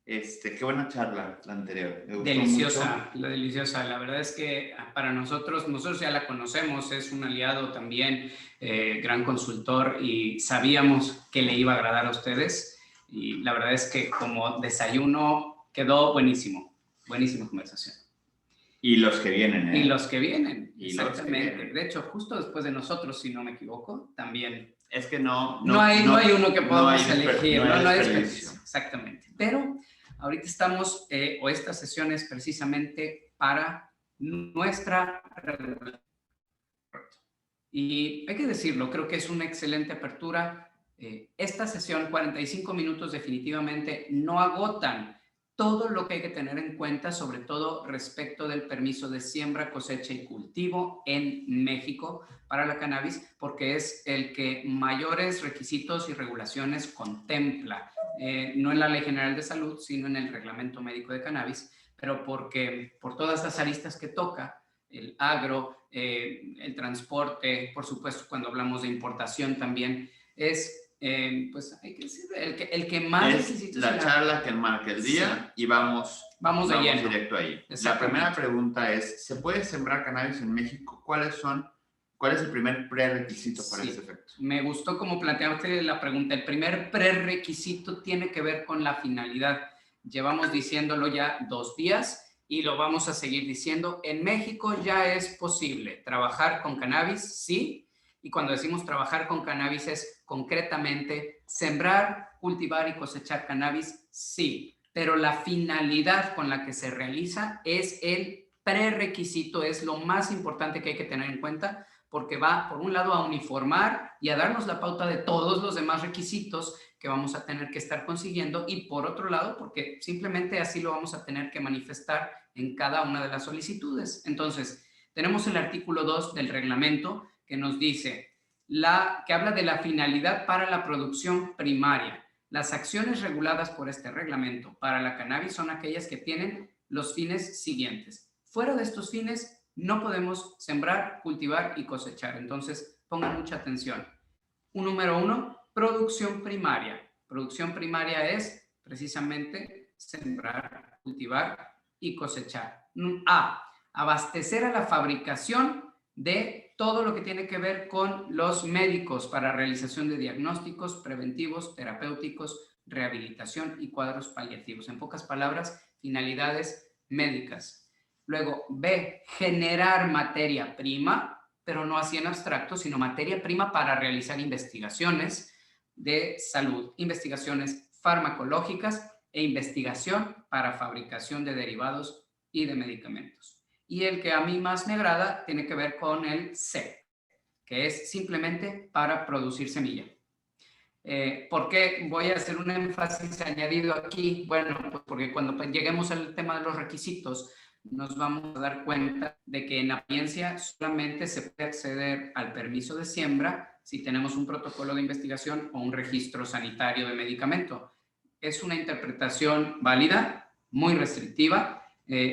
Qué buena charla la anterior. Me gustó Deliciosa, mucho. deliciosa. La verdad es que para nosotros ya la conocemos, es un aliado también, gran consultor, y sabíamos que le iba a agradar a ustedes. Y la verdad es que como desayuno quedó buenísimo, buenísima conversación. Y los que vienen, ¿eh? Y los que vienen, Y los que exactamente. vienen. De hecho, justo después de nosotros, si no me equivoco, también. Es que no hay uno que podamos elegir, no hay hay desperdicio. exactamente. Pero ahorita estamos, o esta sesión es precisamente para nuestra regulación. Y hay que decirlo, creo que es una excelente apertura. Esta sesión, 45 minutos, definitivamente no agotan todo lo que hay que tener en cuenta, sobre todo respecto del permiso de siembra, cosecha y cultivo en México para la cannabis, porque es el que mayores requisitos y regulaciones contempla, no en la Ley General de Salud, sino en el Reglamento Médico de Cannabis, pero porque por todas las aristas que toca, el agro, el transporte, por supuesto, cuando hablamos de importación también, es pues hay que decir, el que más es la charla que marca el día, sí. Y vamos de lleno. Directo ahí. La primera pregunta es, ¿se puede sembrar cannabis en México? ¿Cuál es el primer prerequisito para ese efecto? Me gustó como planteaste la pregunta. El primer prerequisito tiene que ver con la finalidad. Llevamos diciéndolo ya 2 días y lo vamos a seguir diciendo. En México ya es posible trabajar con cannabis, sí. Y cuando decimos trabajar con cannabis es concretamente sembrar, cultivar y cosechar cannabis, sí. Pero la finalidad con la que se realiza es el prerequisito, es lo más importante que hay que tener en cuenta, porque va, por un lado, a uniformar y a darnos la pauta de todos los demás requisitos que vamos a tener que estar consiguiendo, y por otro lado, porque simplemente así lo vamos a tener que manifestar en cada una de las solicitudes. Entonces, tenemos el artículo 2 del reglamento que nos dice, que habla de la finalidad para la producción primaria. Las acciones reguladas por este reglamento para la cannabis son aquellas que tienen los fines siguientes. Fuera de estos fines, no podemos sembrar, cultivar y cosechar. Entonces, pongan mucha atención. Número 1, producción primaria. Producción primaria es precisamente sembrar, cultivar y cosechar. A, abastecer a la fabricación de todo lo que tiene que ver con los médicos para realización de diagnósticos preventivos, terapéuticos, rehabilitación y cuadros paliativos. En pocas palabras, finalidades médicas. Luego, B, generar materia prima, pero no así en abstracto, sino materia prima para realizar investigaciones de salud, investigaciones farmacológicas e investigación para fabricación de derivados y de medicamentos. Y el que a mí más me agrada tiene que ver con el C, que es simplemente para producir semilla. ¿Por qué voy a hacer un énfasis añadido aquí? Bueno, pues porque cuando lleguemos al tema de los requisitos, nos vamos a dar cuenta de que en apariencia solamente se puede acceder al permiso de siembra si tenemos un protocolo de investigación o un registro sanitario de medicamento. Es una interpretación válida, muy restrictiva.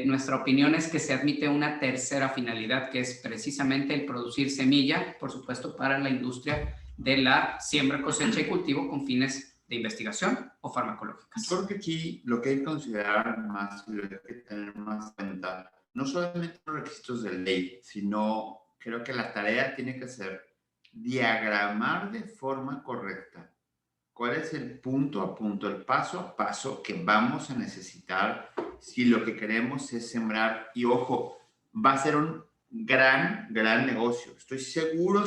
Nuestra opinión es que se admite una tercera finalidad, que es precisamente el producir semilla, por supuesto, para la industria de la siembra, cosecha y cultivo con fines de investigación o farmacológicas. Creo que aquí lo que hay que considerar más y lo que hay que tener más en cuenta, no solamente los requisitos de ley, sino creo que la tarea tiene que ser diagramar de forma correcta cuál es el punto a punto, el paso a paso que vamos a necesitar si lo que queremos es sembrar. Y ojo, va a ser un gran negocio. Estoy seguro,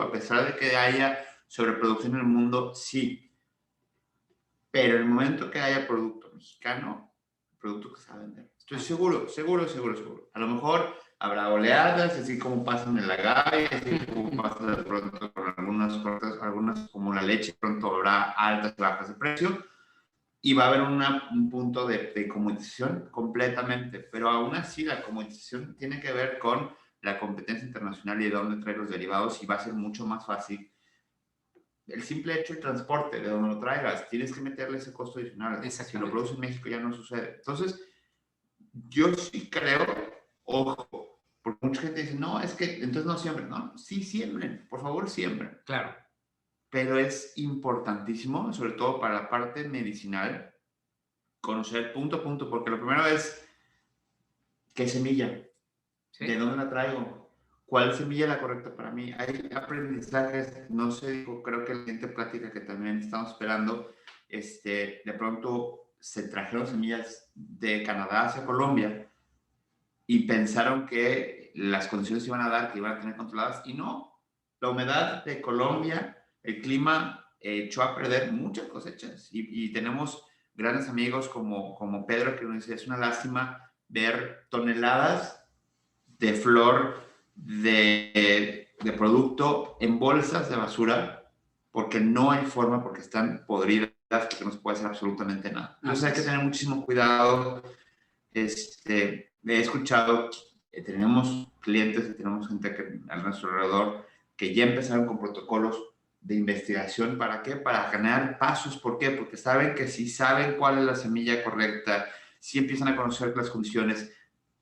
a pesar de que haya sobreproducción en el mundo, sí. Pero el momento que haya producto mexicano, producto que se va a vender. Estoy seguro. A lo mejor habrá oleadas, así como pasan en la agave, así como pasa de pronto con algunas como la leche, pronto habrá altas y bajas de precio, y va a haber un punto de comoditización completamente, pero aún así la comoditización tiene que ver con la competencia internacional y de dónde traer los derivados, y va a ser mucho más fácil. El simple hecho del transporte, de donde lo traigas, tienes que meterle ese costo adicional. Si lo produces en México ya no sucede. Entonces, yo sí creo, ojo, porque mucha gente dice, no, es que entonces no siembren. No, sí siembren, por favor siembren. Claro. pero es importantísimo, sobre todo para la parte medicinal, conocer punto a punto, porque lo primero es qué semilla, de ¿Sí? dónde la traigo, cuál semilla es la correcta para mí. Hay aprendizajes, no sé, creo que la siguiente plática que también estamos esperando, de pronto se trajeron semillas de Canadá hacia Colombia y pensaron que las condiciones iban a dar, que iban a tener controladas, y no. La humedad de Colombia, el clima echó a perder muchas cosechas y tenemos grandes amigos como Pedro que nos dice, es una lástima ver toneladas de flor de producto en bolsas de basura porque no hay forma, porque están podridas, porque no se puede hacer absolutamente nada. Entonces hay que tener muchísimo cuidado. He escuchado, tenemos clientes, tenemos gente a nuestro alrededor que ya empezaron con protocolos de investigación. ¿Para qué? Para generar pasos. ¿Por qué? Porque saben que si saben cuál es la semilla correcta, si empiezan a conocer las condiciones,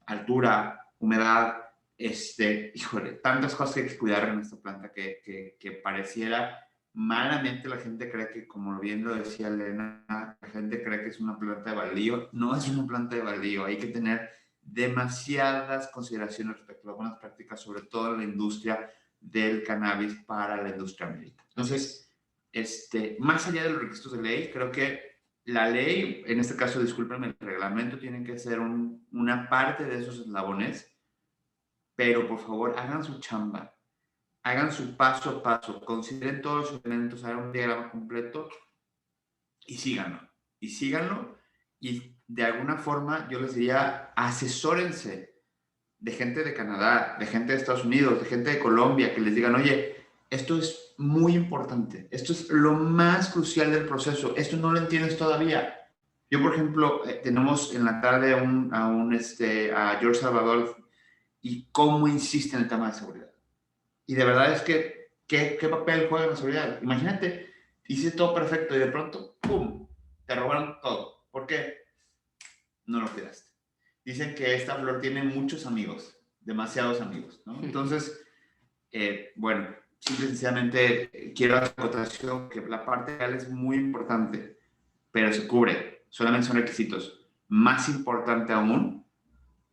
altura, humedad, híjole, tantas cosas que hay que cuidar en esta planta que pareciera malamente la gente cree que, como bien lo decía Elena, la gente cree que es una planta de baldío. No es una planta de baldío, hay que tener demasiadas consideraciones respecto a las buenas prácticas, sobre todo en la industria del cannabis para la industria médica. Entonces, más allá de los requisitos de ley, creo que la ley, en este caso, discúlpenme, el reglamento tiene que ser una parte de esos eslabones, pero por favor hagan su chamba, hagan su paso a paso, consideren todos los elementos, hagan un diagrama completo y síganlo. Y síganlo y de alguna forma yo les diría, asesórense de gente de Canadá, de gente de Estados Unidos, de gente de Colombia, que les digan, oye, esto es muy importante, esto es lo más crucial del proceso, esto no lo entiendes todavía. Yo, por ejemplo, tenemos en la tarde a George Salvador y cómo insiste en el tema de seguridad. Y de verdad es que, ¿qué papel juega en la seguridad? Imagínate, hiciste todo perfecto y de pronto, ¡pum!, te robaron todo. ¿Por qué? No lo cuidaste. Dicen que esta flor tiene muchos amigos, demasiados amigos, ¿no? Entonces, bueno, simple y sencillamente quiero hacer acotación que la parte real es muy importante, pero se cubre, solamente son requisitos. Más importante aún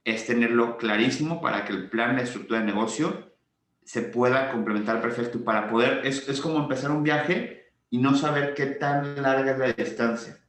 es tenerlo clarísimo para que el plan, la estructura de negocio se pueda complementar perfecto para poder, es como empezar un viaje y no saber qué tan larga es la distancia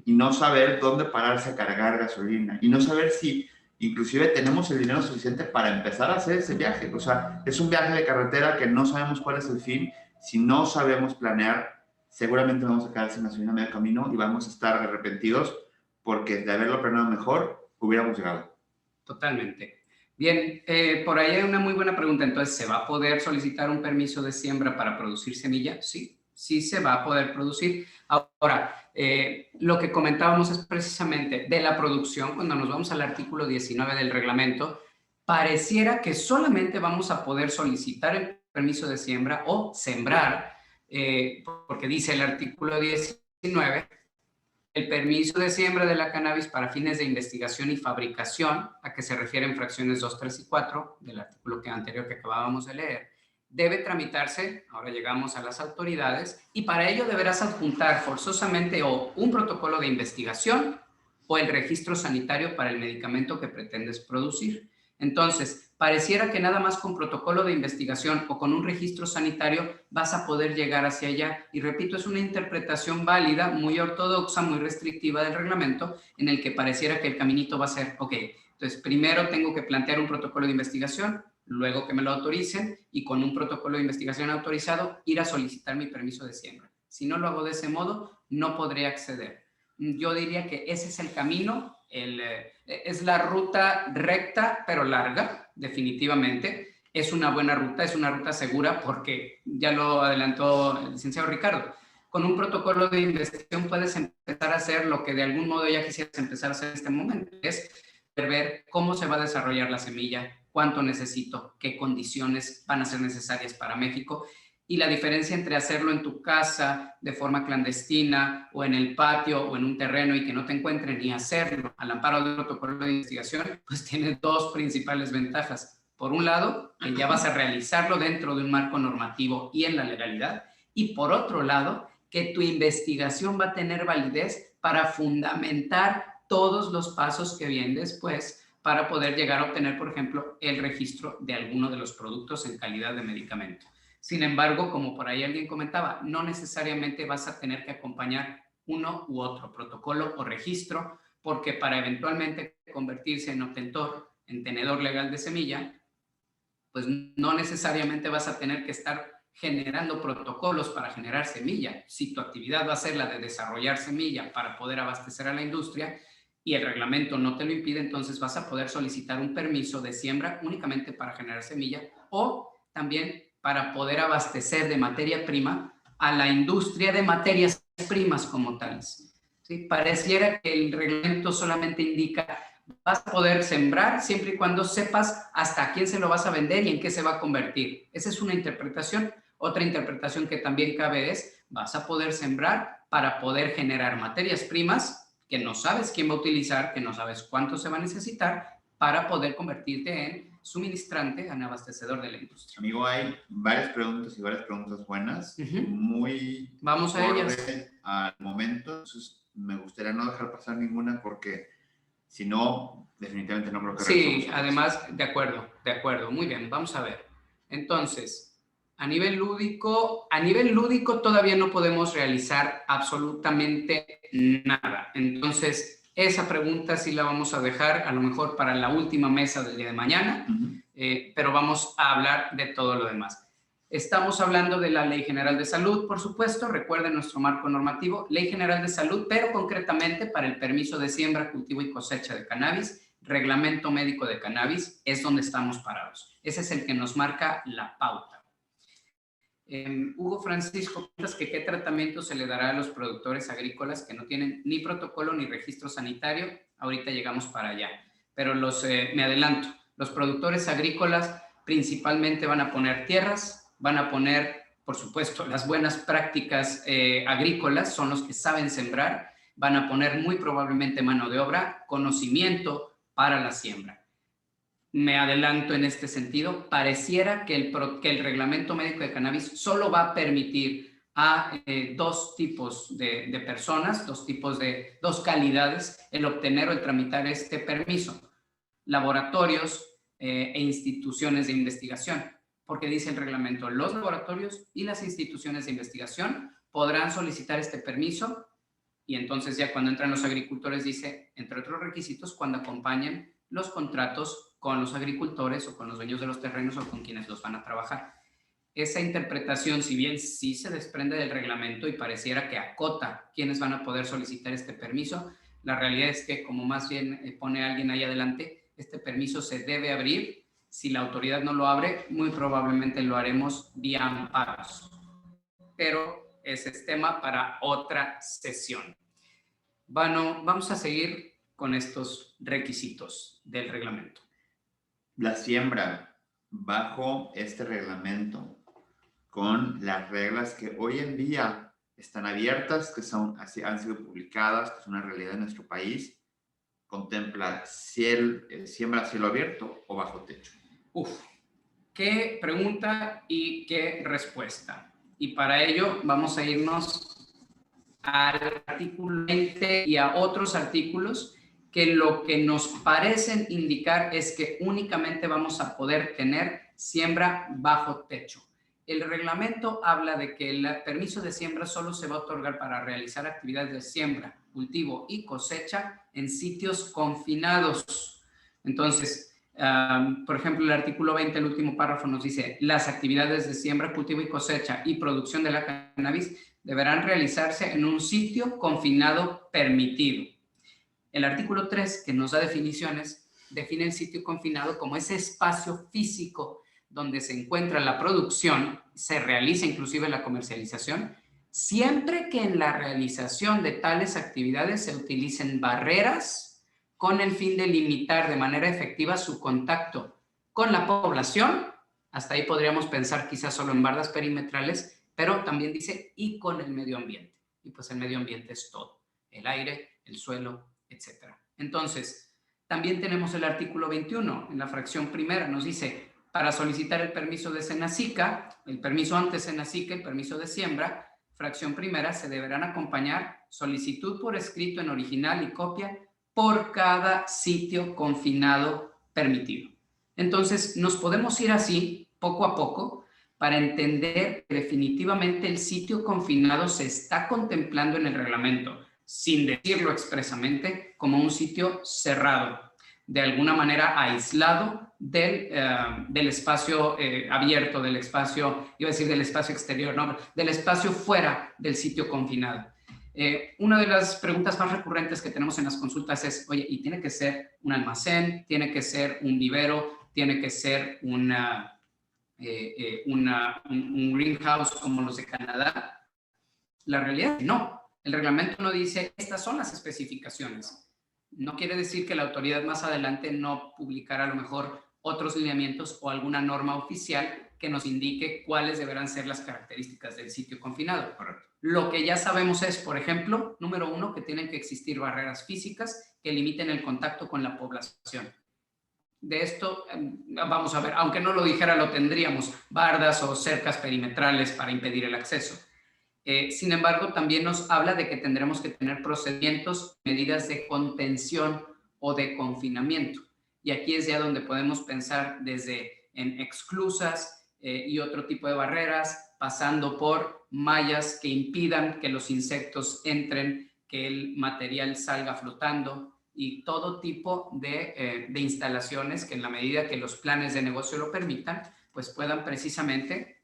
y no saber dónde pararse a cargar gasolina y no saber si inclusive tenemos el dinero suficiente para empezar a hacer ese viaje. O sea, es un viaje de carretera que no sabemos cuál es el fin. Si no sabemos planear, seguramente vamos a quedar sin gasolina a medio camino y vamos a estar arrepentidos porque de haberlo planeado mejor, hubiéramos llegado. Totalmente. Bien, por ahí hay una muy buena pregunta. Entonces, ¿se va a poder solicitar un permiso de siembra para producir semilla? Sí, sí se va a poder producir. Ahora, lo que comentábamos es precisamente de la producción, cuando nos vamos al artículo 19 del reglamento, pareciera que solamente vamos a poder solicitar el permiso de siembra o sembrar, porque dice el artículo 19, el permiso de siembra de la cannabis para fines de investigación y fabricación, a que se refieren fracciones 2, 3 y 4 del artículo anterior que acabábamos de leer, debe tramitarse, ahora llegamos a las autoridades, y para ello deberás adjuntar forzosamente o un protocolo de investigación o el registro sanitario para el medicamento que pretendes producir. Entonces, pareciera que nada más con protocolo de investigación o con un registro sanitario vas a poder llegar hacia allá. Y repito, es una interpretación válida, muy ortodoxa, muy restrictiva del reglamento, en el que pareciera que el caminito va a ser, ok, entonces primero tengo que plantear un protocolo de investigación, luego que me lo autoricen y con un protocolo de investigación autorizado ir a solicitar mi permiso de siembra. Si no lo hago de ese modo, no podré acceder. Yo diría que ese es el camino, es la ruta recta, pero larga, definitivamente. Es una buena ruta, es una ruta segura porque ya lo adelantó el licenciado Ricardo. Con un protocolo de investigación puedes empezar a hacer lo que de algún modo ya quisieras empezar a hacer en este momento, es ver cómo se va a desarrollar la semilla, cuánto necesito, qué condiciones van a ser necesarias para México. Y la diferencia entre hacerlo en tu casa de forma clandestina o en el patio o en un terreno y que no te encuentren y hacerlo al amparo del protocolo de investigación, pues tiene dos principales ventajas. Por un lado, que ya vas a realizarlo dentro de un marco normativo y en la legalidad. y por otro lado, que tu investigación va a tener validez para fundamentar todos los pasos que vienen después para poder llegar a obtener, por ejemplo, el registro de alguno de los productos en calidad de medicamento. Sin embargo, como por ahí alguien comentaba, no necesariamente vas a tener que acompañar uno u otro protocolo o registro, porque para eventualmente convertirse en obtentor, en tenedor legal de semilla, pues no necesariamente vas a tener que estar generando protocolos para generar semilla. Si tu actividad va a ser la de desarrollar semilla para poder abastecer a la industria y el reglamento no te lo impide, entonces vas a poder solicitar un permiso de siembra únicamente para generar semilla o también para poder abastecer de materia prima a la industria de materias primas como tales. ¿Sí? Pareciera que el reglamento solamente indica vas a poder sembrar siempre y cuando sepas hasta a quién se lo vas a vender y en qué se va a convertir. Esa es una interpretación. Otra interpretación que también cabe es, vas a poder sembrar para poder generar materias primas que no sabes quién va a utilizar, que no sabes cuánto se va a necesitar para poder convertirte en suministrante, en abastecedor de la industria. Amigo, hay varias preguntas y varias preguntas buenas, muy Vamos a ellas. Al momento, entonces me gustaría no dejar pasar ninguna porque si no, definitivamente no creo que... Sí, además, de acuerdo, muy bien, vamos a ver. Entonces, a nivel lúdico todavía no podemos realizar absolutamente nada. Entonces, esa pregunta sí la vamos a dejar a lo mejor para la última mesa del día de mañana, pero vamos a hablar de todo lo demás. Estamos hablando de la Ley General de Salud, por supuesto, recuerden nuestro marco normativo, Ley General de Salud, pero concretamente para el permiso de siembra, cultivo y cosecha de cannabis, Reglamento Médico de Cannabis, es donde estamos parados. Ese es el que nos marca la pauta. Hugo Francisco, ¿qué tratamiento se le dará a los productores agrícolas que no tienen ni protocolo ni registro sanitario? Ahorita llegamos para allá, pero me adelanto, los productores agrícolas principalmente van a poner tierras, van a poner, por supuesto, las buenas prácticas agrícolas, son los que saben sembrar, van a poner muy probablemente mano de obra, conocimiento para la siembra. Me adelanto en este sentido, pareciera que el Reglamento Médico de Cannabis solo va a permitir a dos tipos de personas, dos calidades, el obtener o el tramitar este permiso, laboratorios e instituciones de investigación, porque dice el reglamento, los laboratorios y las instituciones de investigación podrán solicitar este permiso y entonces ya cuando entran los agricultores dice, entre otros requisitos, cuando acompañen los contratos con los agricultores o con los dueños de los terrenos o con quienes los van a trabajar. Esa interpretación, si bien sí se desprende del reglamento y pareciera que acota quienes van a poder solicitar este permiso, la realidad es que, como más bien pone alguien ahí adelante, este permiso se debe abrir. Si la autoridad no lo abre, muy probablemente lo haremos vía amparos. Pero ese es tema para otra sesión. Bueno, vamos a seguir con estos requisitos del reglamento. La siembra bajo este reglamento con las reglas que hoy en día están abiertas, que han sido publicadas, que son una realidad en nuestro país, contempla siembra a cielo abierto o bajo techo. Qué pregunta y qué respuesta. Y para ello vamos a irnos al artículo 20 y a otros artículos que lo que nos parecen indicar es que únicamente vamos a poder tener siembra bajo techo. El reglamento habla de que el permiso de siembra solo se va a otorgar para realizar actividades de siembra, cultivo y cosecha en sitios confinados. Entonces, por ejemplo, el artículo 20, el último párrafo nos dice, las actividades de siembra, cultivo y cosecha y producción de la cannabis deberán realizarse en un sitio confinado permitido. El artículo 3, que nos da definiciones, define el sitio confinado como ese espacio físico donde se encuentra la producción, se realiza inclusive la comercialización, siempre que en la realización de tales actividades se utilicen barreras con el fin de limitar de manera efectiva su contacto con la población. Hasta ahí podríamos pensar quizás solo en bardas perimetrales, pero también dice y con el medio ambiente. Y pues el medio ambiente es todo, el aire, el suelo, etc. Entonces, también tenemos el artículo 21, en la fracción primera, nos dice, Para solicitar el permiso de Senacica, el permiso ante Senacica, el permiso de siembra, fracción primera, se deberán acompañar solicitud por escrito en original y copia por cada sitio confinado permitido. Entonces, nos podemos ir así, poco a poco, para entender que definitivamente el sitio confinado se está contemplando en el reglamento, sin decirlo expresamente, como un sitio cerrado, de alguna manera aislado del espacio abierto, del espacio, iba a decir del espacio exterior, no, del espacio fuera del sitio confinado. Una de las preguntas más recurrentes que tenemos en las consultas es, oye, ¿y tiene que ser un almacén? ¿Tiene que ser un vivero? ¿Tiene que ser un greenhouse como los de Canadá? La realidad es que no. El reglamento no dice, estas son las especificaciones. No quiere decir que la autoridad más adelante no publicará a lo mejor otros lineamientos o alguna norma oficial que nos indique cuáles deberán ser las características del sitio confinado. Correcto. Lo que ya sabemos es, por ejemplo, número 1, que tienen que existir barreras físicas que limiten el contacto con la población. De esto, vamos a ver, aunque no lo dijera, lo tendríamos, bardas o cercas perimetrales para impedir el acceso. Sin embargo, también nos habla de que tendremos que tener procedimientos, medidas de contención o de confinamiento. Y aquí es ya donde podemos pensar desde en exclusas y otro tipo de barreras, pasando por mallas que impidan que los insectos entren, que el material salga flotando, y todo tipo de instalaciones que en la medida que los planes de negocio lo permitan, pues puedan precisamente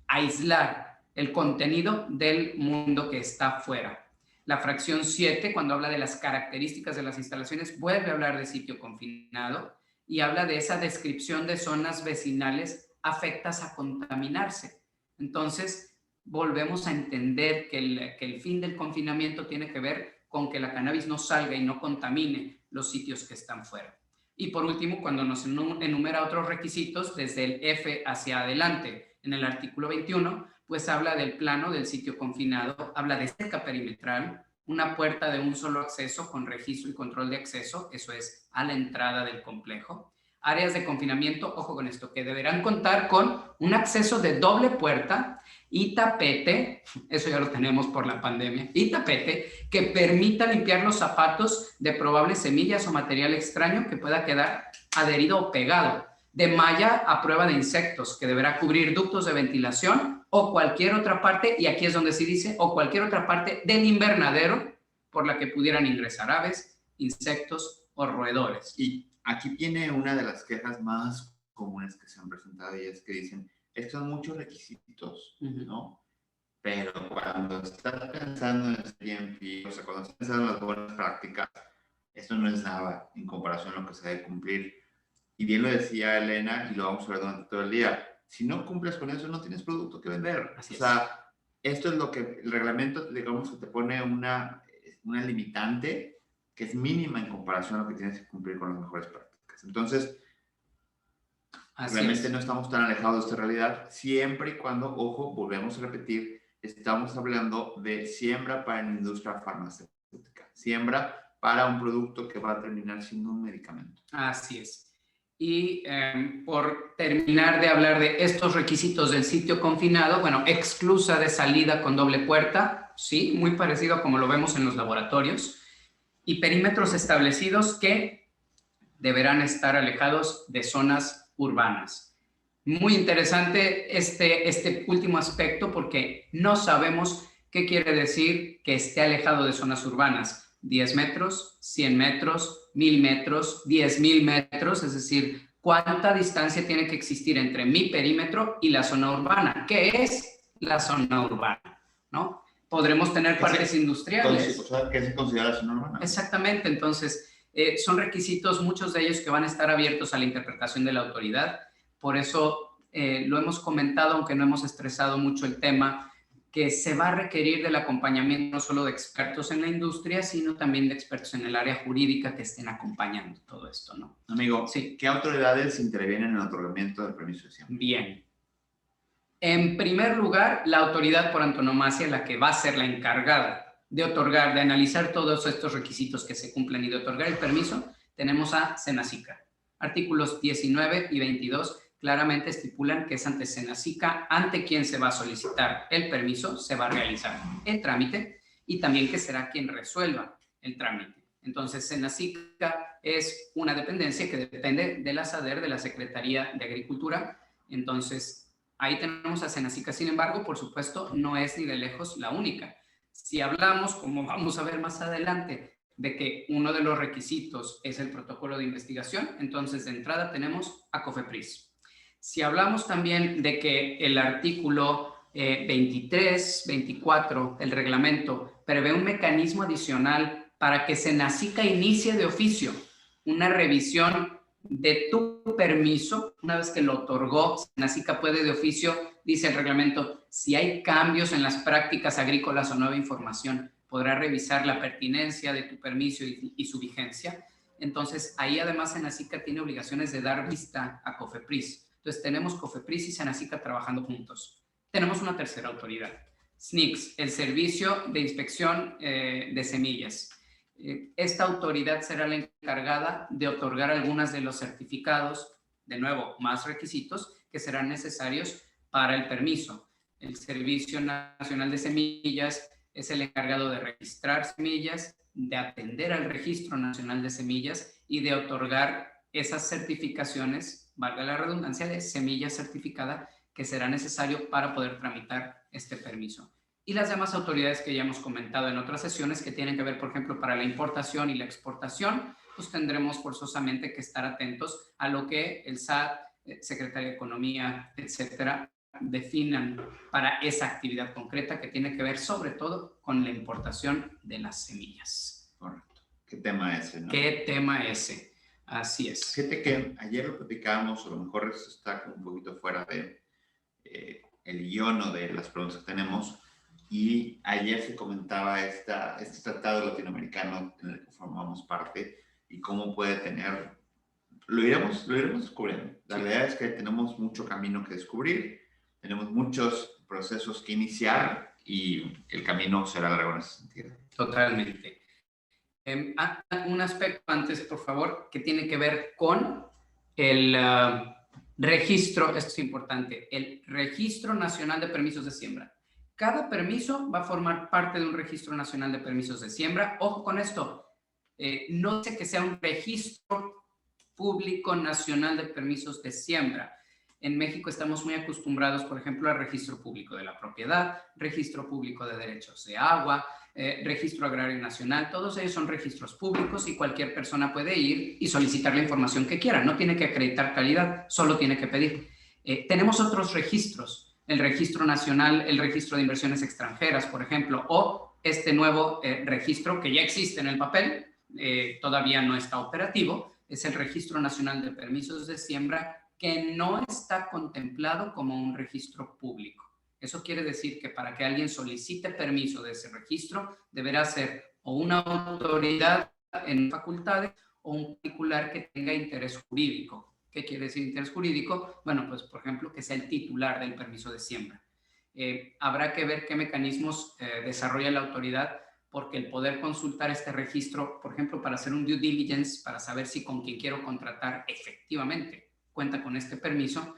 aislar el contenido del mundo que está fuera. La fracción 7, cuando habla de las características de las instalaciones, vuelve a hablar de sitio confinado y habla de esa descripción de zonas vecinales afectas a contaminarse. Entonces, volvemos a entender que el fin del confinamiento tiene que ver con que la cannabis no salga y no contamine los sitios que están fuera. Y por último, cuando nos enumera otros requisitos, desde el F hacia adelante, en el artículo 21, pues habla del plano del sitio confinado, habla de cerca perimetral, una puerta de un solo acceso con registro y control de acceso, eso es a la entrada del complejo. Áreas de confinamiento, ojo con esto, que deberán contar con un acceso de doble puerta y tapete, eso ya lo tenemos por la pandemia, y tapete que permita limpiar los zapatos de probables semillas o material extraño que pueda quedar adherido o pegado, de malla a prueba de insectos, que deberá cubrir ductos de ventilación o cualquier otra parte, y aquí es donde se dice, o cualquier otra parte del invernadero por la que pudieran ingresar aves, insectos o roedores. Y aquí viene una de las quejas más comunes que se han presentado y es que dicen, estos son muchos requisitos, ¿no? Pero cuando estás pensando en el GMP, o sea, cuando estás pensando en las buenas prácticas, esto no es nada en comparación a lo que se debe cumplir. Y bien lo decía Elena, y lo vamos a ver durante todo el día, si no cumples con eso, no tienes producto que vender. Así o sea, esto es lo que el reglamento, digamos, que te pone una limitante que es mínima en comparación a lo que tienes que cumplir con las mejores prácticas. Entonces, realmente no estamos tan alejados de esta realidad, siempre y cuando, ojo, volvemos a repetir, estamos hablando de siembra para la industria farmacéutica, siembra para un producto que va a terminar siendo un medicamento. Así es. Y por terminar de hablar de estos requisitos del sitio confinado, bueno, exclusa de salida con doble puerta, sí, muy parecido a como lo vemos en los laboratorios, y perímetros establecidos que deberán estar alejados de zonas urbanas. Muy interesante este último aspecto porque no sabemos qué quiere decir que esté alejado de zonas urbanas. 10 metros, 100 metros, 1000 metros, 10,000 metros, es decir, cuánta distancia tiene que existir entre mi perímetro y la zona urbana. ¿Qué es la zona urbana? ¿No? Podremos tener parques industriales. O sea, ¿qué se considera zona urbana? Exactamente, entonces son requisitos, muchos de ellos que van a estar abiertos a la interpretación de la autoridad. Por eso lo hemos comentado, aunque no hemos estresado mucho el tema, que se va a requerir del acompañamiento no solo de expertos en la industria, sino también de expertos en el área jurídica que estén acompañando todo esto, ¿no? Amigo, sí. ¿Qué autoridades intervienen en el otorgamiento del permiso de siembra? Bien. En primer lugar, la autoridad por antonomasia, la que va a ser la encargada de otorgar, de analizar todos estos requisitos que se cumplen y de otorgar el permiso, tenemos a Senacica. Artículos 19 y 22 claramente estipulan que es ante Senacica ante quien se va a solicitar el permiso, se va a realizar el trámite y también que será quien resuelva el trámite. Entonces, Senacica es una dependencia que depende de la SADER, de la Secretaría de Agricultura. Entonces, ahí tenemos a Senacica. Sin embargo, por supuesto, no es ni de lejos la única. Si hablamos, como vamos a ver más adelante, de que uno de los requisitos es el protocolo de investigación, entonces de entrada tenemos a COFEPRIS. Si hablamos también de que el artículo 23, 24 del reglamento prevé un mecanismo adicional para que Senacica inicie de oficio una revisión de tu permiso, una vez que lo otorgó, Senacica puede de oficio, dice el reglamento, si hay cambios en las prácticas agrícolas o nueva información, podrá revisar la pertinencia de tu permiso y su vigencia. Entonces, ahí además Senacica tiene obligaciones de dar vista a COFEPRIS. Entonces, tenemos COFEPRIS y Senacica trabajando juntos. Tenemos una tercera autoridad, SNICS, el Servicio de Inspección de Semillas. Esta autoridad será la encargada de otorgar algunos de los certificados, de nuevo, más requisitos que serán necesarios para el permiso. El Servicio Nacional de Semillas es el encargado de registrar semillas, de atender al Registro Nacional de Semillas y de otorgar esas certificaciones, valga la redundancia, de semilla certificada que será necesario para poder tramitar este permiso. Y las demás autoridades que ya hemos comentado en otras sesiones que tienen que ver, por ejemplo, para la importación y la exportación, pues tendremos forzosamente que estar atentos a lo que el SAT, Secretaría de Economía, etcétera, definan para esa actividad concreta que tiene que ver sobre todo con la importación de las semillas. Correcto. ¿Qué tema ese, no? ¿Qué tema ese? Así es. Fíjate que ayer lo platicábamos, a lo mejor esto está un poquito fuera de el guión o de las preguntas que tenemos, y ayer se comentaba este tratado latinoamericano en el que formamos parte y cómo puede tener, lo iremos descubriendo. La realidad es que tenemos mucho camino que descubrir, tenemos muchos procesos que iniciar y el camino será largo en ese sentido. Totalmente. Un aspecto antes, por favor, que tiene que ver con el registro, esto es importante, el Registro Nacional de Permisos de Siembra. Cada permiso va a formar parte de un Registro Nacional de Permisos de Siembra. Ojo con esto, no sé que sea un registro público nacional de permisos de siembra. En México estamos muy acostumbrados, por ejemplo, al registro público de la propiedad, registro público de derechos de agua, registro agrario nacional. Todos ellos son registros públicos y cualquier persona puede ir y solicitar la información que quiera. No tiene que acreditar calidad, solo tiene que pedir. Tenemos otros registros, el registro nacional, el registro de inversiones extranjeras, por ejemplo, o este nuevo registro que ya existe en el papel, todavía no está operativo, es el Registro Nacional de Permisos de Siembra, que no está contemplado como un registro público. Eso quiere decir que para que alguien solicite permiso de ese registro, deberá ser o una autoridad en facultades o un particular que tenga interés jurídico. ¿Qué quiere decir interés jurídico? Bueno, pues por ejemplo, que sea el titular del permiso de siembra. Habrá que ver qué mecanismos desarrolla la autoridad, porque el poder consultar este registro, por ejemplo, para hacer un due diligence, para saber si con quien quiero contratar efectivamente cuenta con este permiso,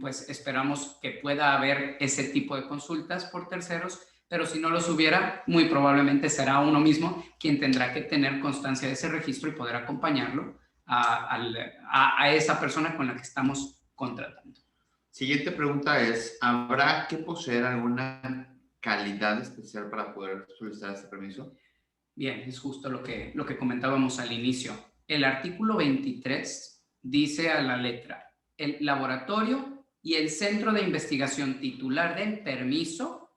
pues esperamos que pueda haber ese tipo de consultas por terceros, pero si no los hubiera, muy probablemente será uno mismo quien tendrá que tener constancia de ese registro y poder acompañarlo a esa persona con la que estamos contratando. Siguiente pregunta es, ¿habrá que poseer alguna calidad especial para poder solicitar este permiso? Bien, es justo lo que comentábamos al inicio. El artículo 23 dice a la letra, el laboratorio y el centro de investigación titular del permiso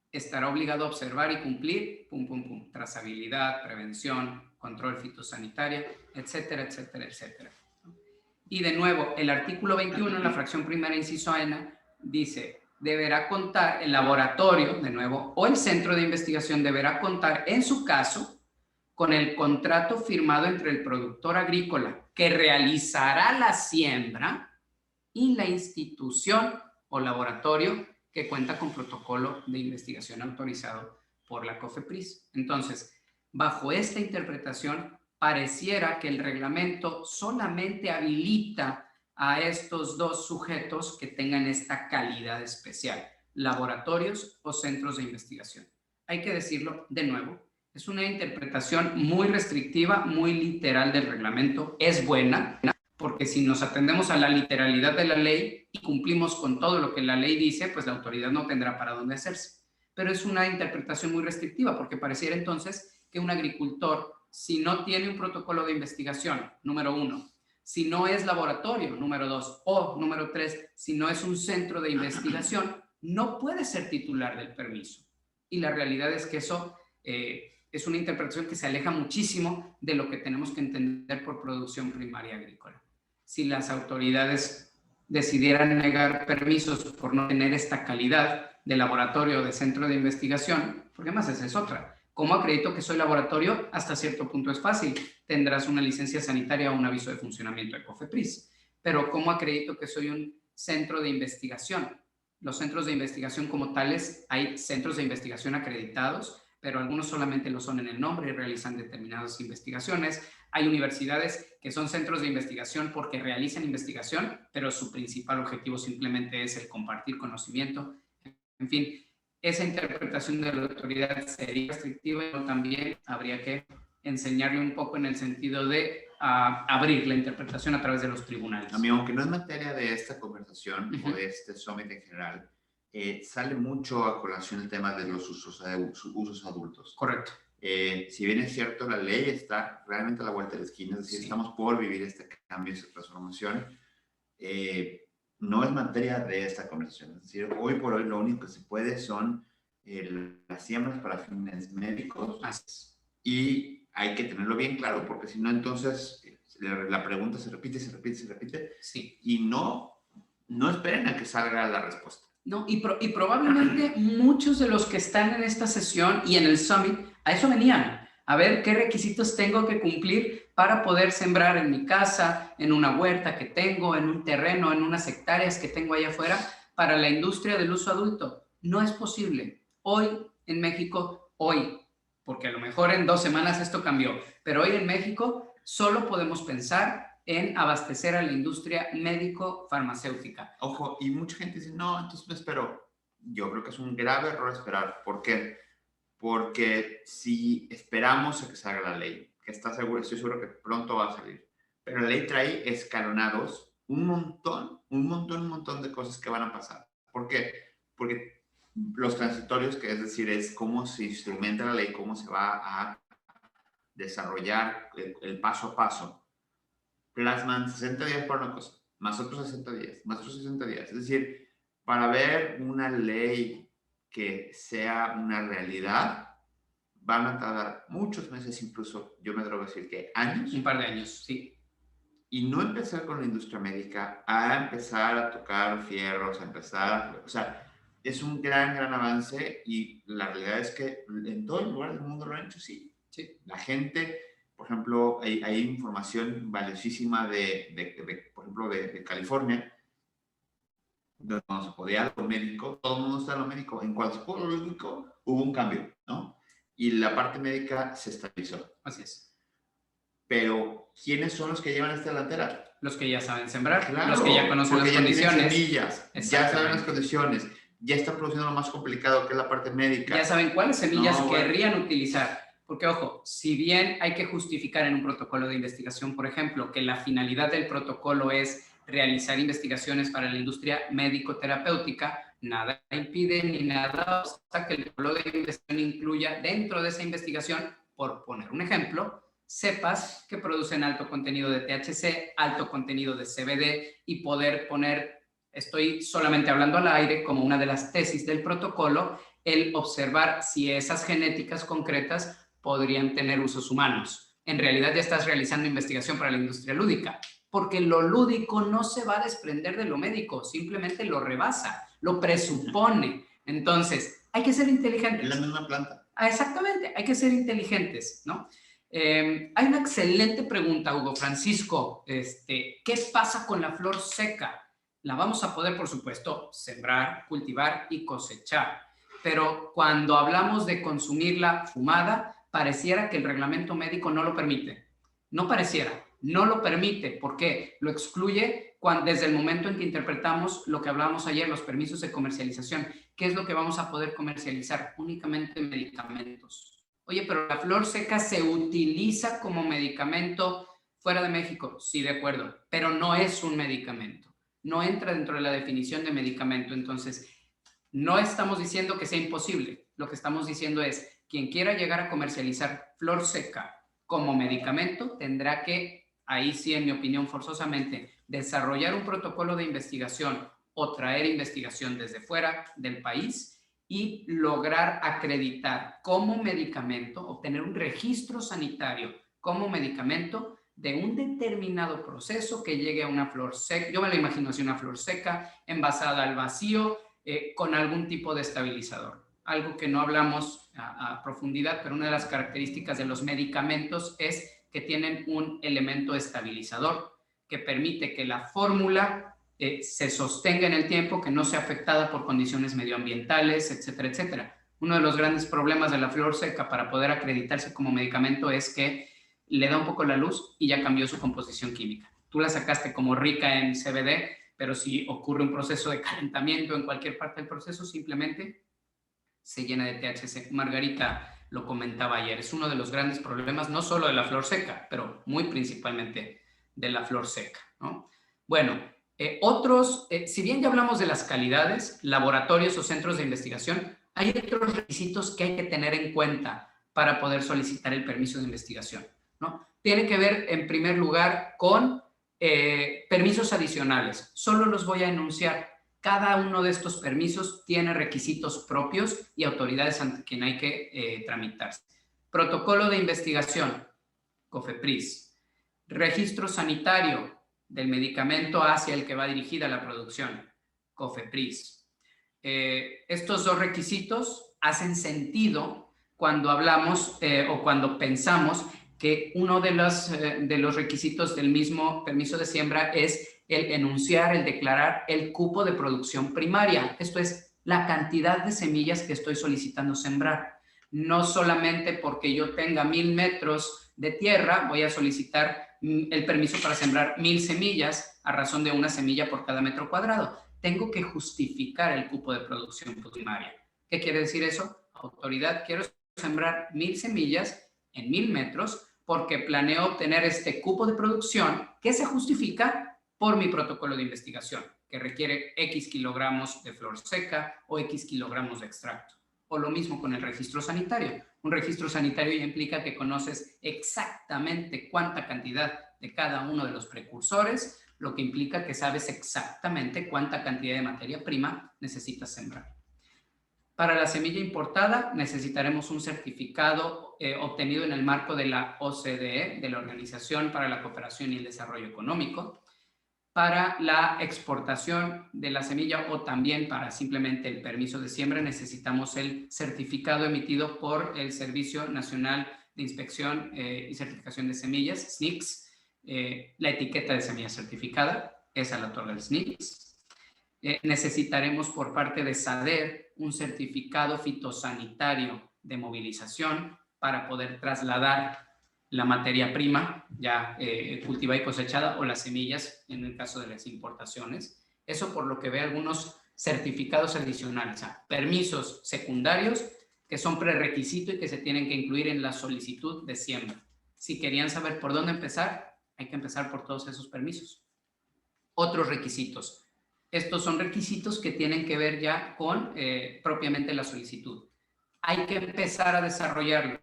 estará obligado a observar y cumplir, trazabilidad, prevención, control fitosanitario, etcétera, etcétera, etcétera. Y de nuevo, el artículo 21, en la fracción primera, inciso N, dice, deberá contar el laboratorio, de nuevo, o el centro de investigación deberá contar, en su caso, con el contrato firmado entre el productor agrícola que realizará la siembra y la institución o laboratorio que cuenta con protocolo de investigación autorizado por la COFEPRIS. Entonces, bajo esta interpretación, pareciera que el reglamento solamente habilita a estos dos sujetos que tengan esta calidad especial, laboratorios o centros de investigación. Hay que decirlo de nuevo, es una interpretación muy restrictiva, muy literal del reglamento. Es buena, porque si nos atendemos a la literalidad de la ley y cumplimos con todo lo que la ley dice, pues la autoridad no tendrá para dónde hacerse. Pero es una interpretación muy restrictiva, porque pareciera entonces que un agricultor, si no tiene un protocolo de investigación, número 1, si no es laboratorio, número 2, o número 3, si no es un centro de investigación, no puede ser titular del permiso. Y la realidad es que eso es una interpretación que se aleja muchísimo de lo que tenemos que entender por producción primaria agrícola. Si las autoridades decidieran negar permisos por no tener esta calidad de laboratorio o de centro de investigación, porque además esa es otra. ¿Cómo acredito que soy laboratorio? Hasta cierto punto es fácil. Tendrás una licencia sanitaria o un aviso de funcionamiento de COFEPRIS. Pero ¿cómo acredito que soy un centro de investigación? Los centros de investigación como tales, hay centros de investigación acreditados, pero algunos solamente lo son en el nombre y realizan determinadas investigaciones. Hay universidades que son centros de investigación porque realizan investigación, pero su principal objetivo simplemente es el compartir conocimiento. En fin, esa interpretación de la autoridad sería restrictiva, pero también habría que enseñarle un poco en el sentido de abrir la interpretación a través de los tribunales. A mí, aunque no es materia de esta conversación o de este summit en general, sale mucho a colación el tema de los usos adultos. Correcto. Si bien es cierto, la ley está realmente a la vuelta de la esquina, es decir, estamos por vivir este cambio, esta transformación, no es materia de esta conversación. Es decir, hoy por hoy lo único que se puede son las siembras para fines médicos. Y hay que tenerlo bien claro, porque si no, entonces la pregunta se repite, se repite, se repite. Sí. Y no esperen a que salga la respuesta. No, y probablemente muchos de los que están en esta sesión y en el summit, a eso venían, a ver qué requisitos tengo que cumplir para poder sembrar en mi casa, en una huerta que tengo, en un terreno, en unas hectáreas que tengo allá afuera, para la industria del uso adulto. No es posible. Hoy en México, porque a lo mejor en 2 semanas esto cambió, pero hoy en México solo podemos pensar en abastecer a la industria médico-farmacéutica. Ojo, y mucha gente dice, no, entonces me espero. Yo creo que es un grave error esperar. ¿Por qué? Porque si esperamos a que salga la ley, que estoy seguro que pronto va a salir, pero la ley trae escalonados un montón de cosas que van a pasar. ¿Por qué? Porque los transitorios, que es decir, es cómo se instrumenta la ley, cómo se va a desarrollar el paso a paso, plasman 60 días para una cosa, más otros 60 días, más otros 60 días. Es decir, para ver una ley que sea una realidad, van a tardar muchos meses, incluso yo me atrevo a decir que años. Un par de años, sí. Y no empezar con la industria médica a empezar a tocar fierros, o sea, es un gran avance y la realidad es que en todo el lugar del mundo lo han hecho, sí. La gente, por ejemplo, hay información valiosísima por ejemplo, de California, donde cuando se podía a lo médico, todo el mundo está en lo médico. En cuanto se pudo lo médico, hubo un cambio, ¿no? Y la parte médica se estabilizó. Así es. Pero, ¿quiénes son los que llevan esta delantera? Los que ya saben sembrar, claro, los que ya conocen las condiciones. Semillas, ya saben las condiciones, ya están produciendo lo más complicado que es la parte médica. Ya saben cuáles semillas querrían utilizar. Porque, ojo, si bien hay que justificar en un protocolo de investigación, por ejemplo, que la finalidad del protocolo es realizar investigaciones para la industria médico-terapéutica, nada impide ni nada obsta que el protocolo de investigación incluya dentro de esa investigación, por poner un ejemplo, cepas que producen alto contenido de THC, alto contenido de CBD y poder poner, estoy solamente hablando al aire, como una de las tesis del protocolo, el observar si esas genéticas concretas podrían tener usos humanos. En realidad ya estás realizando investigación para la industria lúdica, porque lo lúdico no se va a desprender de lo médico, simplemente lo rebasa, lo presupone. Entonces, hay que ser inteligentes. Es la misma planta. Exactamente, hay que ser inteligentes, ¿no? Hay una excelente pregunta, Hugo Francisco. ¿Qué pasa con la flor seca? La vamos a poder, por supuesto, sembrar, cultivar y cosechar. Pero cuando hablamos de consumirla fumada, pareciera que el reglamento médico no lo permite. No pareciera, no lo permite. ¿Por qué? Lo excluye desde el momento en que interpretamos lo que hablábamos ayer, los permisos de comercialización. ¿Qué es lo que vamos a poder comercializar? Únicamente medicamentos. Oye, pero la flor seca se utiliza como medicamento fuera de México. Sí, de acuerdo, pero no es un medicamento. No entra dentro de la definición de medicamento. Entonces, no estamos diciendo que sea imposible. Lo que estamos diciendo es, quien quiera llegar a comercializar flor seca como medicamento, tendrá que, ahí sí, en mi opinión, forzosamente, desarrollar un protocolo de investigación o traer investigación desde fuera del país y lograr acreditar como medicamento, obtener un registro sanitario como medicamento de un determinado proceso que llegue a una flor seca. Yo me lo imagino así, una flor seca, envasada al vacío, con algún tipo de estabilizador. Algo que no hablamos a profundidad, pero una de las características de los medicamentos es que tienen un elemento estabilizador que permite que la fórmula se sostenga en el tiempo, que no sea afectada por condiciones medioambientales, etcétera, etcétera. Uno de los grandes problemas de la flor seca para poder acreditarse como medicamento es que le da un poco la luz y ya cambió su composición química. Tú la sacaste como rica en CBD, pero si ocurre un proceso de calentamiento en cualquier parte del proceso, simplemente se llena de THC. Margarita lo comentaba ayer, es uno de los grandes problemas, no solo de la flor seca, pero muy principalmente de la flor seca, ¿no? Bueno, si bien ya hablamos de las calidades, laboratorios o centros de investigación, hay otros requisitos que hay que tener en cuenta para poder solicitar el permiso de investigación, ¿no? Tiene que ver, en primer lugar, con permisos adicionales. Solo los voy a enunciar. Cada uno de estos permisos tiene requisitos propios y autoridades ante quien hay que tramitarse. Protocolo de investigación, COFEPRIS. Registro sanitario del medicamento hacia el que va dirigida la producción, COFEPRIS. Estos dos requisitos hacen sentido cuando hablamos o cuando pensamos que uno de los requisitos del mismo permiso de siembra es el enunciar, el declarar el cupo de producción primaria. Esto es la cantidad de semillas que estoy solicitando sembrar. No solamente porque yo tenga 1000 metros de tierra, voy a solicitar el permiso para sembrar 1000 semillas a razón de una semilla por cada metro cuadrado. Tengo que justificar el cupo de producción primaria. ¿Qué quiere decir eso? Autoridad, quiero sembrar 1000 semillas en 1000 metros porque planeo obtener este cupo de producción que se justifica por mi protocolo de investigación, que requiere X kilogramos de flor seca o X kilogramos de extracto. O lo mismo con el registro sanitario. Un registro sanitario ya implica que conoces exactamente cuánta cantidad de cada uno de los precursores, lo que implica que sabes exactamente cuánta cantidad de materia prima necesitas sembrar. Para la semilla importada necesitaremos un certificado obtenido en el marco de la OCDE, de la Organización para la Cooperación y el Desarrollo Económico. Para la exportación de la semilla o también para simplemente el permiso de siembra necesitamos el certificado emitido por el Servicio Nacional de Inspección y Certificación de Semillas, SNICS, la etiqueta de semilla certificada, esa la otorga el SNICS. Necesitaremos por parte de SADER un certificado fitosanitario de movilización para poder trasladar la materia prima ya cultivada y cosechada o las semillas en el caso de las importaciones. Eso por lo que ve algunos certificados adicionales, o sea, permisos secundarios que son prerequisito y que se tienen que incluir en la solicitud de siembra. Si querían saber por dónde empezar, hay que empezar por todos esos permisos. Otros requisitos. Estos son requisitos que tienen que ver ya con propiamente la solicitud. Hay que empezar a desarrollarlos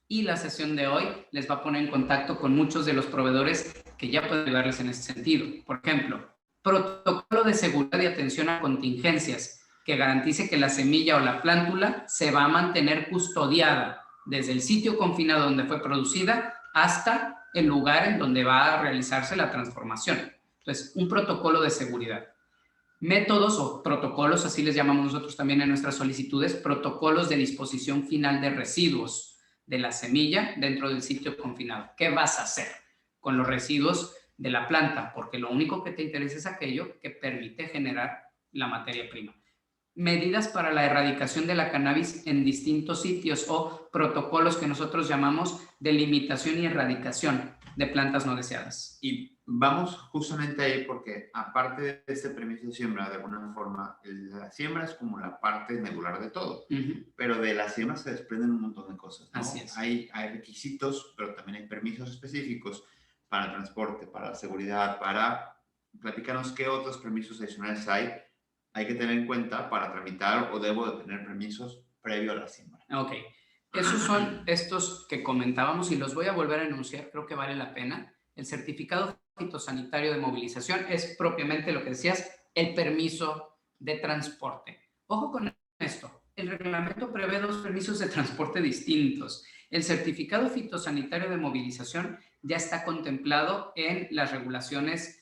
y la sesión de hoy les va a poner en contacto con muchos de los proveedores que ya pueden ayudarles en ese sentido. Por ejemplo, protocolo de seguridad y atención a contingencias que garantice que la semilla o la plántula se va a mantener custodiada desde el sitio confinado donde fue producida hasta el lugar en donde va a realizarse la transformación. Entonces, un protocolo de seguridad. Métodos o protocolos, así les llamamos nosotros también en nuestras solicitudes, protocolos de disposición final de residuos de la semilla dentro del sitio confinado. ¿Qué vas a hacer con los residuos de la planta? Porque lo único que te interesa es aquello que permite generar la materia prima. Medidas para la erradicación de la cannabis en distintos sitios o protocolos que nosotros llamamos de limitación y erradicación. de plantas no deseadas. Y vamos justamente ahí porque aparte de este permiso de siembra, de alguna forma, la siembra es como la parte medular de todo, pero de la siembra se desprenden un montón de cosas, ¿no? Así es. Hay requisitos, pero también hay permisos específicos para el transporte, para la seguridad, para... Platícanos qué otros permisos adicionales hay que tener en cuenta para tramitar o debo de tener permisos previo a la siembra. Ok. Esos son estos que comentábamos y los voy a volver a enunciar, creo que vale la pena. El certificado fitosanitario de movilización es propiamente lo que decías, el permiso de transporte. Ojo con esto, el reglamento prevé 2 permisos de transporte distintos. El certificado fitosanitario de movilización ya está contemplado en las regulaciones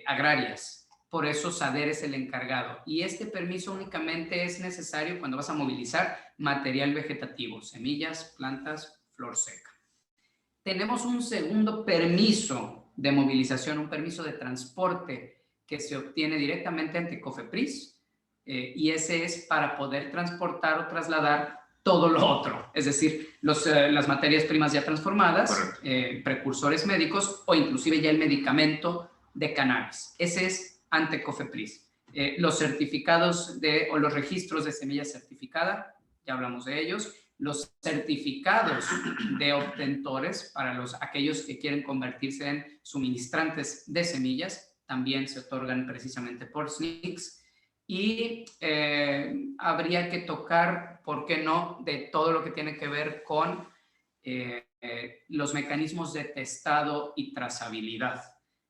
agrarias. Por eso SADER es el encargado. Y este permiso únicamente es necesario cuando vas a movilizar material vegetativo, semillas, plantas, flor seca. Tenemos un segundo permiso de movilización, un permiso de transporte que se obtiene directamente ante COFEPRIS y ese es para poder transportar o trasladar todo lo otro, es decir, las materias primas ya transformadas, precursores médicos o inclusive ya el medicamento de cannabis. Ese es ante COFEPRIS. Los certificados o los registros de semilla certificada, ya hablamos de ellos. Los certificados de obtentores para aquellos que quieren convertirse en suministrantes de semillas, también se otorgan precisamente por SNICS. Y habría que tocar, ¿por qué no?, de todo lo que tiene que ver con los mecanismos de testado y trazabilidad,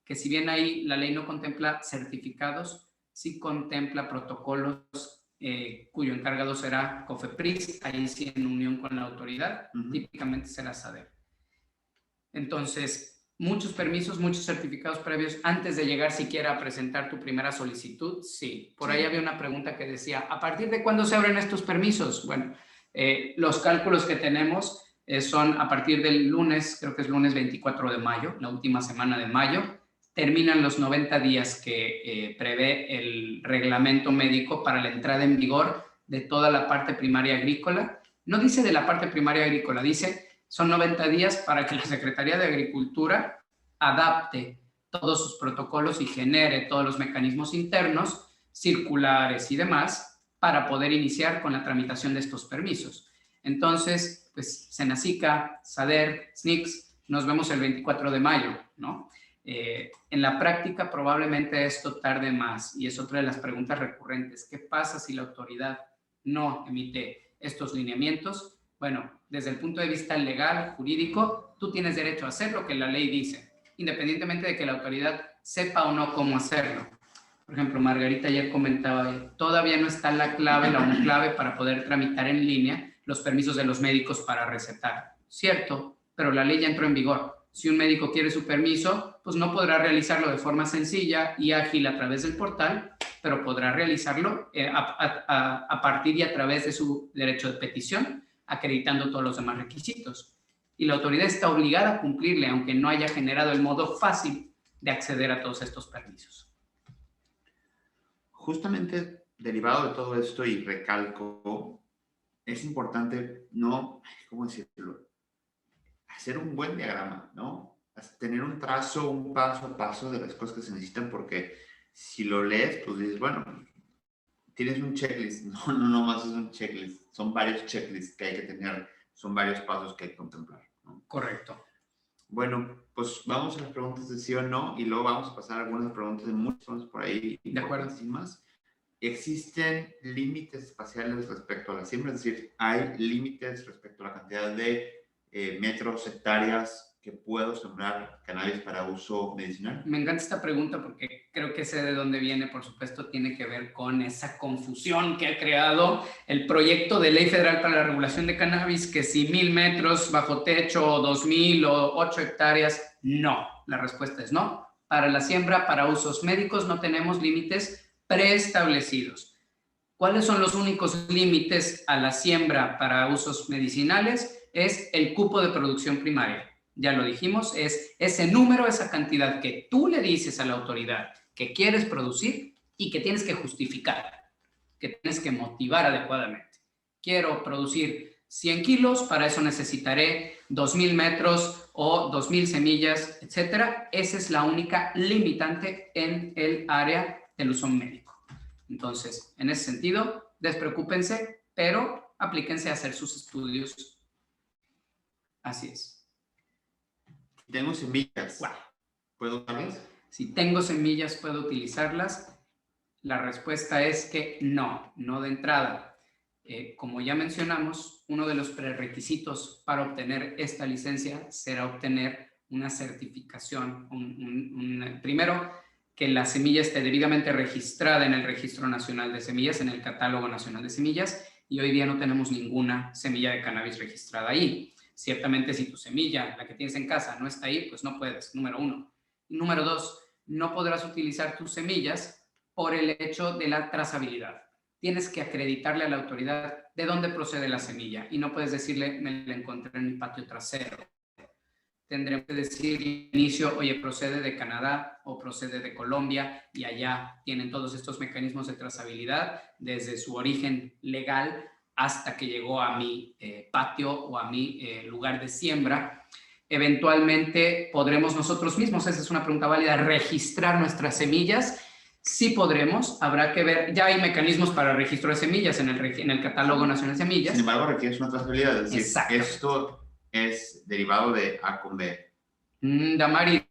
que si bien ahí la ley no contempla certificados, sí contempla protocolos cuyo encargado será COFEPRIS, ahí sí en unión con la autoridad, típicamente será SADER. Entonces, muchos permisos, muchos certificados previos antes de llegar siquiera a presentar tu primera solicitud, sí. Por ahí había una pregunta que decía, ¿a partir de cuándo se abren estos permisos? Bueno, los cálculos que tenemos son a partir del lunes, creo que es lunes 24 de mayo, la última semana de mayo, terminan los 90 días que prevé el reglamento médico para la entrada en vigor de toda la parte primaria agrícola. No dice de la parte primaria agrícola, dice son 90 días para que la Secretaría de Agricultura adapte todos sus protocolos y genere todos los mecanismos internos, circulares y demás, para poder iniciar con la tramitación de estos permisos. Entonces, pues Senacica, SADER, SNICS, nos vemos el 24 de mayo, ¿no? En la práctica probablemente esto tarde más y es otra de las preguntas recurrentes. ¿Qué pasa si la autoridad no emite estos lineamientos? Bueno, desde el punto de vista legal, jurídico, tú tienes derecho a hacer lo que la ley dice, independientemente de que la autoridad sepa o no cómo hacerlo. Por ejemplo, Margarita ayer comentaba, todavía no está la clave para poder tramitar en línea los permisos de los médicos para recetar. Cierto, pero la ley ya entró en vigor. Si un médico quiere su permiso, pues no podrá realizarlo de forma sencilla y ágil a través del portal, pero podrá realizarlo a partir y a través de su derecho de petición, acreditando todos los demás requisitos. Y la autoridad está obligada a cumplirle, aunque no haya generado el modo fácil de acceder a todos estos permisos. Justamente derivado de todo esto y recalco, es importante ¿cómo decirlo? Hacer un buen diagrama, ¿no? Tener un trazo, un paso a paso de las cosas que se necesitan, porque si lo lees, pues dices, bueno, tienes un checklist. No más es un checklist. Son varios checklists que hay que tener, son varios pasos que hay que contemplar, ¿no? Correcto. Bueno, pues vamos a las preguntas de sí o no y luego vamos a pasar a algunas preguntas de muchos por ahí. De acuerdo. Más. ¿Existen límites espaciales respecto a la siembra? Es decir, ¿hay límites respecto a la cantidad de metros, hectáreas que puedo sembrar cannabis para uso medicinal? Me encanta esta pregunta porque creo que sé de dónde viene, por supuesto, tiene que ver con esa confusión que ha creado el proyecto de ley federal para la regulación de cannabis, que si 1000 metros bajo techo, 2000 o 8 hectáreas, no. La respuesta es no. Para la siembra, para usos médicos, no tenemos límites preestablecidos. ¿Cuáles son los únicos límites a la siembra para usos medicinales? Es el cupo de producción primaria. Ya lo dijimos, es ese número, esa cantidad que tú le dices a la autoridad que quieres producir y que tienes que justificar, que tienes que motivar adecuadamente. Quiero producir 100 kilos, para eso necesitaré 2,000 metros o 2,000 semillas, etcétera. Esa es la única limitante en el área del uso médico. Entonces, en ese sentido, despreocúpense, pero aplíquense a hacer sus estudios. Así es. Tengo semillas. Wow. ¿Puedo usarlas? Si tengo semillas, ¿puedo utilizarlas? La respuesta es que no, no de entrada. Como ya mencionamos, uno de los prerequisitos para obtener esta licencia será obtener una certificación. Primero, que la semilla esté debidamente registrada en el Registro Nacional de Semillas, en el Catálogo Nacional de Semillas, y hoy día no tenemos ninguna semilla de cannabis registrada ahí. Ciertamente, si tu semilla, la que tienes en casa, no está ahí, pues no puedes, número uno. Y número dos, no podrás utilizar tus semillas por el hecho de la trazabilidad. Tienes que acreditarle a la autoridad de dónde procede la semilla y no puedes decirle, me la encontré en mi patio trasero. Tendremos que decir al inicio, oye, procede de Canadá o procede de Colombia, y allá tienen todos estos mecanismos de trazabilidad desde su origen legal hasta que llegó a mi patio o a mi lugar de siembra. Eventualmente podremos nosotros mismos, esa es una pregunta válida, registrar nuestras semillas. Sí podremos, habrá que ver, ya hay mecanismos para registro de semillas en el Catálogo Nacional de Semillas. Sin embargo, requieres una trazabilidad, es decir, Exactamente. esto es derivado de A con B. Damaris,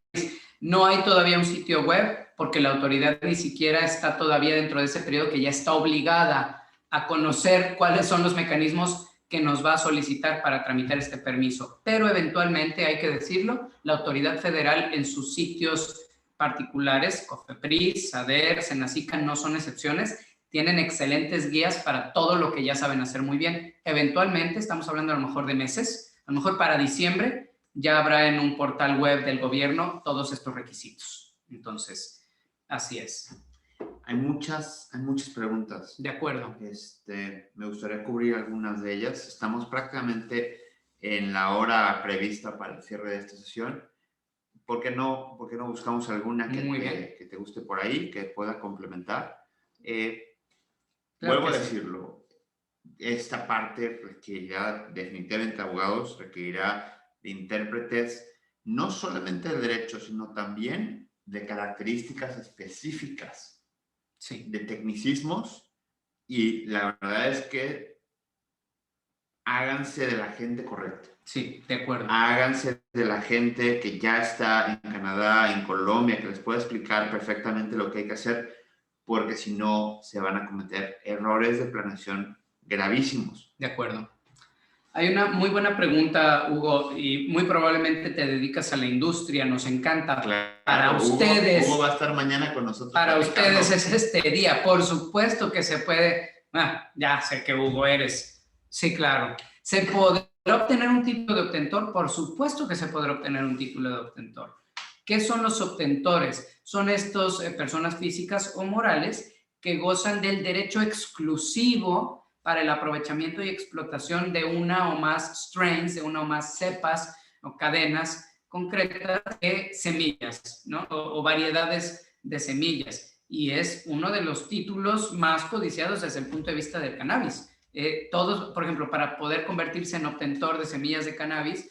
no hay todavía un sitio web porque la autoridad ni siquiera está todavía dentro de ese periodo que ya está obligada a conocer cuáles son los mecanismos que nos va a solicitar para tramitar este permiso. Pero eventualmente, hay que decirlo, la autoridad federal en sus sitios particulares, COFEPRIS, SADER, SENACICA, no son excepciones, tienen excelentes guías para todo lo que ya saben hacer muy bien. Eventualmente, estamos hablando a lo mejor de meses, a lo mejor para diciembre, ya habrá en un portal web del gobierno todos estos requisitos. Entonces, así es. Hay muchas preguntas. De acuerdo. Me gustaría cubrir algunas de ellas. Estamos prácticamente en la hora prevista para el cierre de esta sesión. ¿Por qué no buscamos alguna que te guste por ahí, que pueda complementar? Claro vuelvo a que sí. decirlo, esta parte requerirá definitivamente abogados, requerirá de intérpretes, no solamente de derecho, sino también de características específicas, Sí. de tecnicismos, y la verdad es que háganse de la gente correcta. Sí, de acuerdo. Háganse de la gente que ya está en Canadá, en Colombia, que les pueda explicar perfectamente lo que hay que hacer, porque si no, se van a cometer errores de planeación gravísimos. De acuerdo. Hay una muy buena pregunta, Hugo, y muy probablemente te dedicas a la industria, nos encanta. Claro, para ustedes. Hugo va a estar mañana con nosotros. Para ustedes es este día, por supuesto que se puede. Ya sé que Hugo eres. Sí, claro. ¿Se podrá obtener un título de obtentor? Por supuesto que se podrá obtener un título de obtentor. ¿Qué son los obtentores? Son estas personas físicas o morales que gozan del derecho exclusivo para el aprovechamiento y explotación de una o más strains, de una o más cepas o cadenas concretas de semillas, ¿no? o variedades de semillas. Y es uno de los títulos más codiciados desde el punto de vista del cannabis. Todos, por ejemplo, para poder convertirse en obtentor de semillas de cannabis,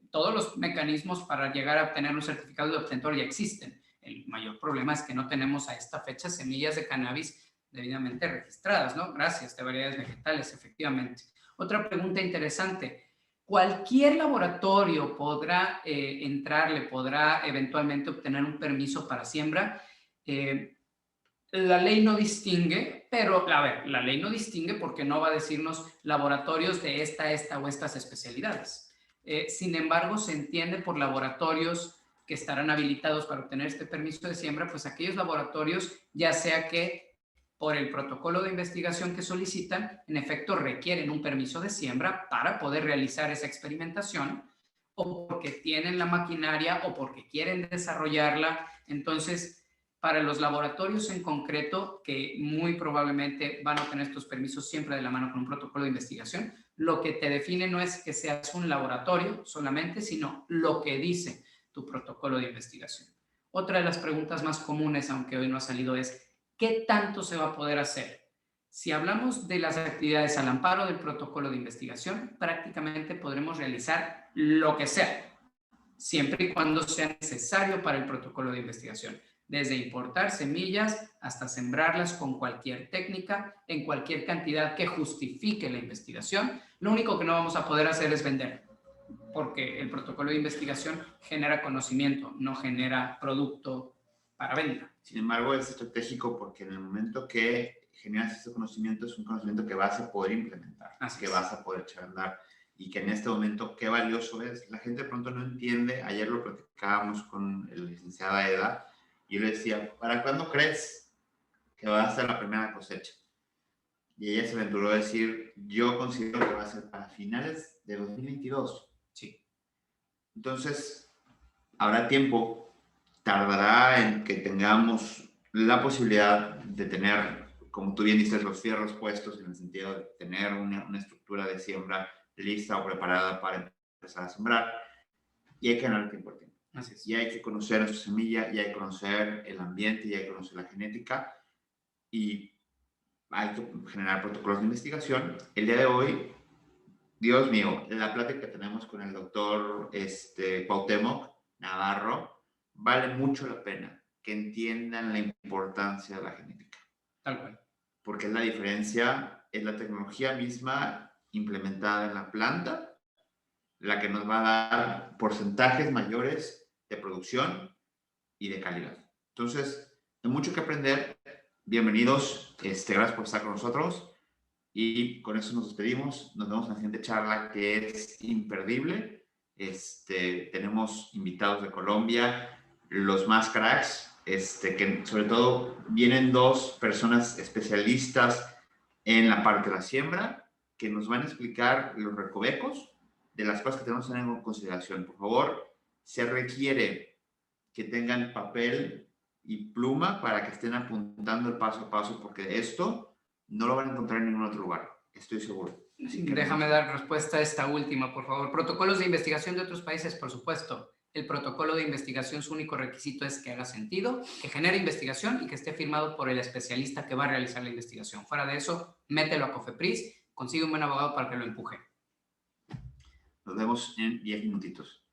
todos los mecanismos para llegar a obtener un certificado de obtentor ya existen. El mayor problema es que no tenemos a esta fecha semillas de cannabis debidamente registradas, ¿no? Gracias, de variedades vegetales, efectivamente. Otra pregunta interesante. ¿Cualquier laboratorio podrá podrá eventualmente obtener un permiso para siembra? La ley no distingue, pero, a ver, la ley no distingue porque no va a decirnos laboratorios de esta o estas especialidades. Sin embargo, se entiende por laboratorios que estarán habilitados para obtener este permiso de siembra, pues aquellos laboratorios, ya sea que por el protocolo de investigación que solicitan, en efecto requieren un permiso de siembra para poder realizar esa experimentación, o porque tienen la maquinaria o porque quieren desarrollarla. Entonces, para los laboratorios en concreto, que muy probablemente van a obtener estos permisos siempre de la mano con un protocolo de investigación, lo que te define no es que seas un laboratorio solamente, sino lo que dice tu protocolo de investigación. Otra de las preguntas más comunes, aunque hoy no ha salido, es ¿qué tanto se va a poder hacer? Si hablamos de las actividades al amparo del protocolo de investigación, prácticamente podremos realizar lo que sea, siempre y cuando sea necesario para el protocolo de investigación, desde importar semillas hasta sembrarlas con cualquier técnica, en cualquier cantidad que justifique la investigación. Lo único que no vamos a poder hacer es vender, porque el protocolo de investigación genera conocimiento, no genera producto para venta. Sin embargo, es estratégico porque en el momento que generas ese conocimiento, es un conocimiento que vas a poder implementar, vas a poder echar a andar. Y que en este momento, qué valioso es. La gente de pronto no entiende. Ayer lo platicábamos con la licenciada Eda, y yo le decía, ¿para cuándo crees que va a ser la primera cosecha? Y ella se aventuró a decir, yo considero que va a ser para finales de 2022. Sí. Entonces, habrá tiempo, tardará en que tengamos la posibilidad de tener, como tú bien dices, los fierros puestos, en el sentido de tener una estructura de siembra lista o preparada para empezar a sembrar, y hay que ganar tiempo al tiempo. Así es. Y hay que conocer nuestra semilla, y hay que conocer el ambiente, y hay que conocer la genética, y hay que generar protocolos de investigación. El día de hoy, Dios mío, la plática que tenemos con el doctor Cuauhtémoc Navarro, vale mucho la pena que entiendan la importancia de la genética. Tal cual. Porque es la diferencia, es la tecnología misma implementada en la planta la que nos va a dar porcentajes mayores de producción y de calidad. Entonces, hay mucho que aprender. Bienvenidos, gracias por estar con nosotros, y con eso nos despedimos. Nos vemos en la siguiente charla, que es imperdible. Tenemos invitados de Colombia, los más cracks, que sobre todo vienen dos personas especialistas en la parte de la siembra, que nos van a explicar los recovecos de las cosas que tenemos que tener en consideración. Por favor, se requiere que tengan papel y pluma para que estén apuntando el paso a paso, porque esto no lo van a encontrar en ningún otro lugar, estoy seguro. Déjame dar respuesta a esta última, por favor. Protocolos de investigación de otros países, por supuesto. El protocolo de investigación, su único requisito es que haga sentido, que genere investigación y que esté firmado por el especialista que va a realizar la investigación. Fuera de eso, mételo a COFEPRIS, consigue un buen abogado para que lo empuje. Nos vemos en 10 minutitos.